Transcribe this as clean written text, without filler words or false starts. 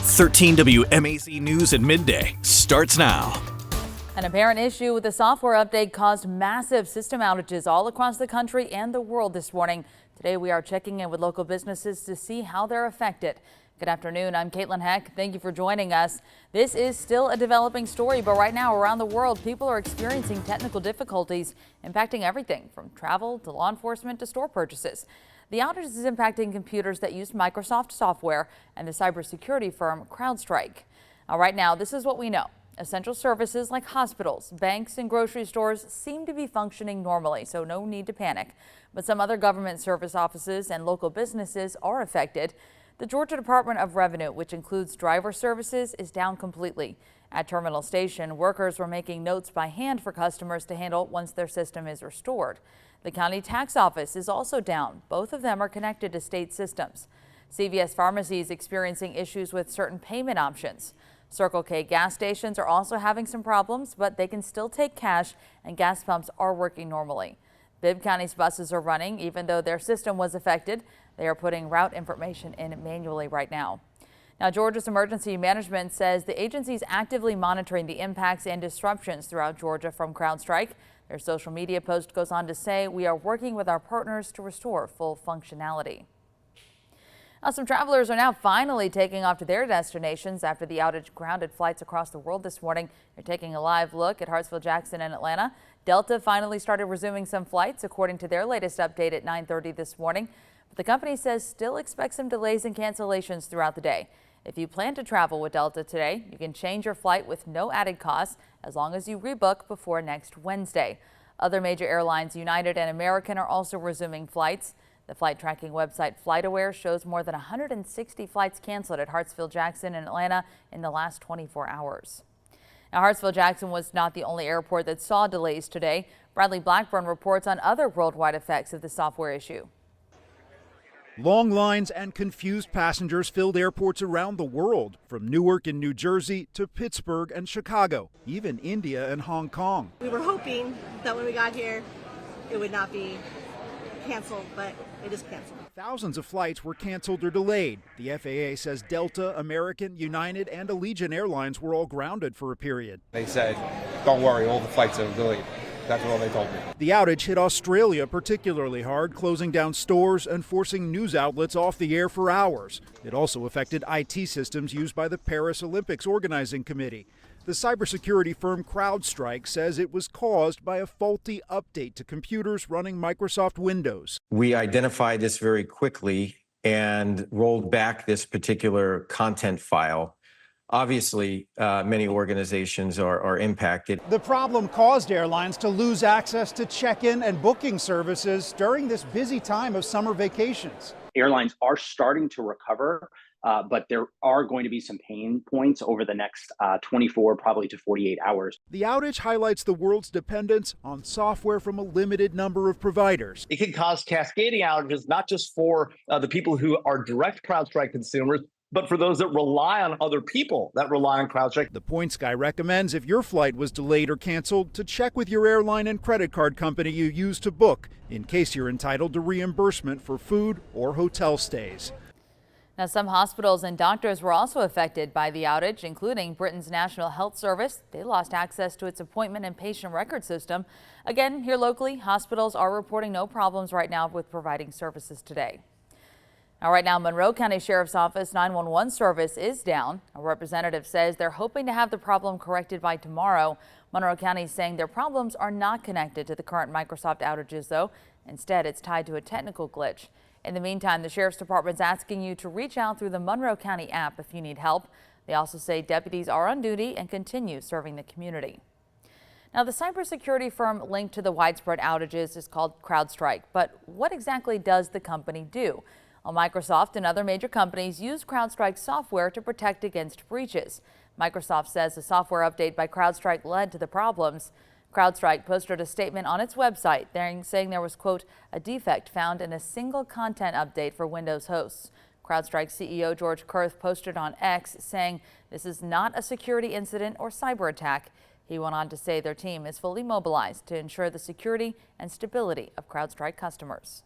13 WMAZ News at midday starts now. An apparent issue with the software update caused massive system outages all across the country and the world this morning. Today we are checking in with local businesses to see how they're affected. Good afternoon, I'm Caitlin Heck. Thank you for joining us. This is still a developing story, but right now around the world, people are experiencing technical difficulties impacting everything from travel to law enforcement to store purchases. The outage is impacting computers that use Microsoft software and the cybersecurity firm Crowdstrike. Right now, this is what we know. Essential services like hospitals, banks, and grocery stores seem to be functioning normally, so no need to panic. But some other government service offices and local businesses are affected. The Georgia Department of Revenue, which includes driver services, is down completely. At Terminal Station, workers were making notes by hand for customers to handle once their system is restored. The county tax office is also down. Both of them are connected to state systems. CVS Pharmacy is experiencing issues with certain payment options. Circle K gas stations are also having some problems, but they can still take cash and gas pumps are working normally. Bibb County's buses are running even though their system was affected. They are putting route information in manually right now. Now, Georgia's emergency management says the agency is actively monitoring the impacts and disruptions throughout Georgia from Crowdstrike. Their social media post goes on to say, "We are working with our partners to restore full functionality." Now, some travelers are now finally taking off to their destinations after the outage grounded flights across the world this morning. They're taking a live look at Hartsfield Jackson and Atlanta. Delta finally started resuming some flights according to their latest update at 9:30 this morning. But the company says still expects some delays and cancellations throughout the day. If you plan to travel with Delta today, you can change your flight with no added costs as long as you rebook before next Wednesday. Other major airlines, United and American, are also resuming flights. The flight tracking website FlightAware shows more than 160 flights canceled at Hartsfield Jackson and Atlanta in the last 24 hours. Now, Hartsfield Jackson was not the only airport that saw delays today. Bradley Blackburn reports on other worldwide effects of the software issue. Long lines and confused passengers filled airports around the world, from Newark in New Jersey to Pittsburgh and Chicago, even India and Hong Kong. We were hoping that when we got here, it would not be canceled, but it is canceled. Thousands of flights were canceled or delayed. The FAA says Delta, American, United, and Allegiant Airlines were all grounded for a period. They said, don't worry, all the flights are delayed. That's all they told me. The outage hit Australia particularly hard, closing down stores and forcing news outlets off the air for hours. It also affected IT systems used by the Paris Olympics Organizing Committee. The cybersecurity firm Crowdstrike says it was caused by a faulty update to computers running Microsoft Windows. We identified this very quickly and rolled back this particular content file. Obviously, many organizations are impacted. The problem caused airlines to lose access to check-in and booking services during this busy time of summer vacations. Airlines are starting to recover, but there are going to be some pain points over the next 24, probably to 48 hours. The outage highlights the world's dependence on software from a limited number of providers. It can cause cascading outages, not just for the people who are direct CrowdStrike consumers, but for those that rely on other people that rely on CrowdStrike. The Points Guy recommends if your flight was delayed or canceled to check with your airline and credit card company you use to book in case you're entitled to reimbursement for food or hotel stays. Now, some hospitals and doctors were also affected by the outage, including Britain's National Health Service. They lost access to its appointment and patient record system. Again, here locally, hospitals are reporting no problems right now with providing services today. Now, right now, Monroe County Sheriff's Office 911 service is down. A representative says they're hoping to have the problem corrected by tomorrow. Monroe County is saying their problems are not connected to the current Microsoft outages, though. Instead, it's tied to a technical glitch. In the meantime, the Sheriff's Department's asking you to reach out through the Monroe County app if you need help. They also say deputies are on duty and continue serving the community. Now, the cybersecurity firm linked to the widespread outages is called Crowdstrike. But what exactly does the company do? Well, Microsoft and other major companies use Crowdstrike software to protect against breaches. Microsoft says a software update by Crowdstrike led to the problems. Crowdstrike posted a statement on its website saying there was, quote, a defect found in a single content update for Windows hosts. Crowdstrike CEO George Kurtz posted on X saying this is not a security incident or cyber attack. He went on to say their team is fully mobilized to ensure the security and stability of Crowdstrike customers.